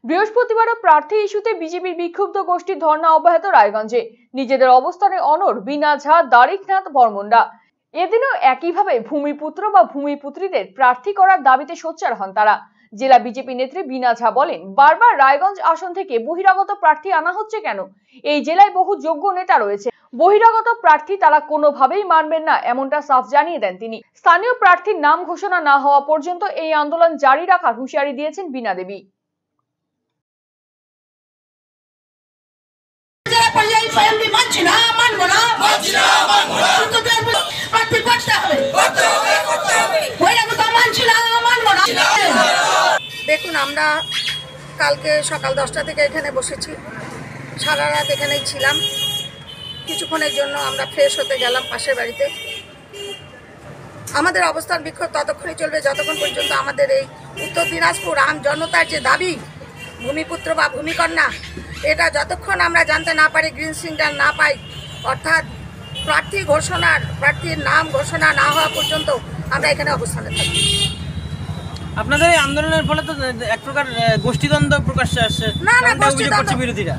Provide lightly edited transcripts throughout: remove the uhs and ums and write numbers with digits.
বৃহস্পতিবারও প্রার্থী ইস্যুতে বিজেপির বিক্ষুব্ধ গোষ্ঠীর ধর্ণা অব্যাহত রায়গঞ্জে। নিজেদের অবস্থানে অনড় বীণা ঝা, দারিকনাথ বর্মনরা। এদিনও একইভাবে ভূমিপুত্র বা ভূমিপুত্রীদের প্রার্থী করার দাবিতে সোচ্চার হন তারা। জেলা বিজেপি নেত্রী বীণা ঝা বলেন, বারবার রায়গঞ্জ আসন থেকে বহিরাগত প্রার্থী আনা হচ্ছে কেন? এই জেলায় বহু যোগ্য নেতা রয়েছে, বহিরাগত প্রার্থী তারা কোনোভাবেই মানবেন না, এমনটা সাফ জানিয়ে দেন তিনি। স্থানীয় প্রার্থীর নাম ঘোষণা না হওয়া পর্যন্ত এই আন্দোলন জারি রাখার হুঁশিয়ারি দিয়েছেন বীণা দেবী। দেখুন, আমরা কালকে সকাল 10টা থেকে এখানে বসেছি, সারা রাত এখানেই ছিলাম। কিছুক্ষণের জন্য আমরা ফ্রেশ হতে গেলাম পাশের বাড়িতে। আমাদের অবস্থান বিক্ষোভ ততক্ষণই চলবে যতক্ষণ পর্যন্ত আমাদের এই উত্তর দিনাজপুর আম জনতার যে দাবি ভূমিপুত্র বা ভূমিকন্যা, এটা যতক্ষণ আমরা জানতে না পারি, গ্রিন সিগন্যাল না পাই, অর্থাৎ প্রার্থীর নাম ঘোষণা না হওয়া পর্যন্ত আমরা এখানে অবস্থানে থাকি। আপনাদের এই আন্দোলনের ফলে তো এক প্রকার গোষ্ঠীদ্বন্দ্ব প্রকাশ্যে আসছে। না, বিরোধীরা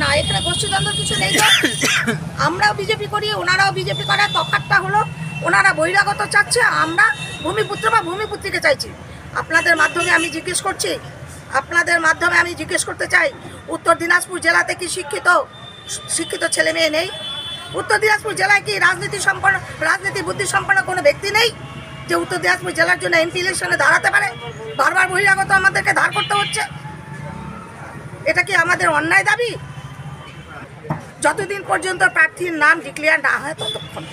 না, এখানে গোষ্ঠীদ্বন্দ্ব কিছু নেই। আমরাও বিজেপি করি, ওনারাও বিজেপি করে। তফাৎটা হলো ওনারা বহিরাগত চাচ্ছে, আমরা ভূমিপুত্র বা ভূমিপুত্রীকে চাইছি। আপনাদের মাধ্যমে আমি জিজ্ঞেস করতে চাই, উত্তর দিনাজপুর জেলাতে কি শিক্ষিত ছেলে মেয়ে নেই? উত্তর দিনাজপুর জেলায় কি রাজনীতি বুদ্ধি সম্পন্ন কোনো ব্যক্তি নেই যে উত্তর দিনাজপুর জেলার জন্য এমপি ইলেকশনে দাঁড়াতে পারে? বারবার বহিরাগত আমাদেরকে ধার করতে হচ্ছে। এটা কি আমাদের অন্যায় দাবি? যতদিন পর্যন্ত প্রার্থীর নাম ডিক্লেয়ার না হয় ততক্ষণ।